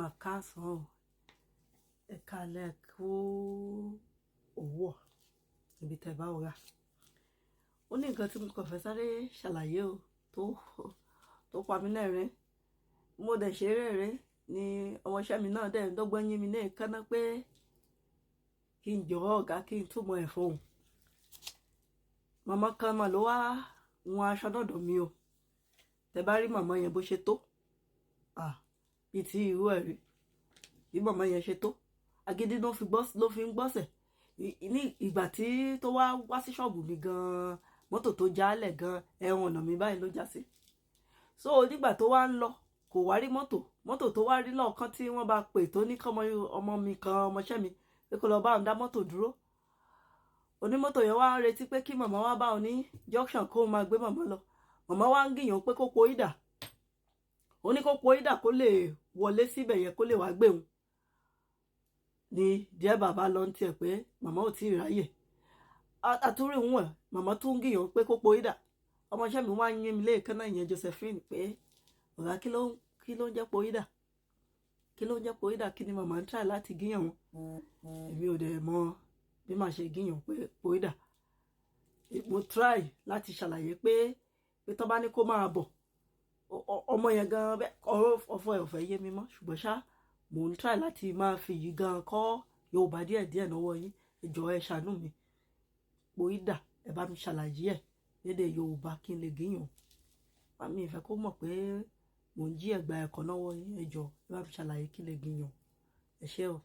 máa káàsán o, ẹ káalẹ́ kú òwúrọ̀ níbi tẹ́ bá wà. Ó ní nǹkan tí mo kàn fẹ́ sáré ṣàlàyé o tó pa mí lẹ́rìn. Mo dẹ̀ ṣe rẹ́rìn ni ọmọọṣẹ́ mi náà dẹ̀ ń dọ́gbọ́n yín mi ní èékánná pé kí n jọ̀wọ́ ọ̀gá kí n túmọ̀ ẹ̀ fóun. Màmá kan mà ló wá wọn aṣọ dọ̀dọ̀ mi o. Tẹ́ bá rí màmá yẹn bó ṣe tó, bíi ti irú ẹ̀ rí bí màmá yẹn ṣe tó, agídí ló fi ń gbọ́sẹ̀. Ní ìgbà tí tó wá sí ṣọ́ọ̀bù mi gan-an, mọ́tò tó jálẹ̀ gan-an, ẹ̀wọ̀n ọ̀nà mi báyìí ló já sí. So nígbà tó wá ń lọ kò wá rí mọ́tò tó wá rí lọ́ọ̀kan tí wọ́n bá pè tó ní kọ́mọ ọmọ mi kan ọmọọṣẹ́ mi pé kó lọ bá òun dá mọ́tò dúró. Onímọ́tò yẹn wá ń retí pé kí màmá wá bá òun ní junction kó máa gbé màmá lọ. Màmá wá ń gbìyànjú pé kó po ìdà. Ó ní kó po ìdà kó lè wọlé síbẹ̀ yẹn kó lè wá gbé òun. Ni díẹ̀ bàbá lọ ń tiẹ̀ pé màmá ò tí ì ráyè. Àtúrí òun ẹ̀ màmá tún ń gbìyànjú pé kó po ìdà. Ọmọọṣẹ́ mi wá ń yín mi léèkánná ìyẹn Josephine pé ọ̀gá kí ló ń jẹ́ po ìdà? Kí ló ń jẹ́ po ìdà? Kí ni màmá ń try láti gíyàn wọn? Èmi ò dẹ̀ mọ bí màá ṣe gíyàn pé po ìdà. Mo try láti ṣàlàyé pé tó bá ní kó máa bọ̀ ọmọ yẹn gan ọ̀fọ̀ ẹ̀ ò fẹ́ yé mi mọ́, ṣùgbọ́n ṣá mò ń try láti máa fi yìí gan kọ́ Yorùbá díẹ̀díẹ̀ lọ́wọ́ yín. Ẹ jọ̀ọ́ ẹ ṣàánú mi. Po ìdà ẹ bá mi ṣàlàyé ẹ̀ lédè Yorùbá kí n lè gíyàn. Màmí ìfẹ́ kó mọ̀ pé mò ń jí ẹ̀gbà ẹ̀kọ́ lọ́wọ́ yín. Ẹ jọ̀ọ́ ẹ bá mi ṣàlàyé kí n lè gíyàn. Ẹ ṣé o.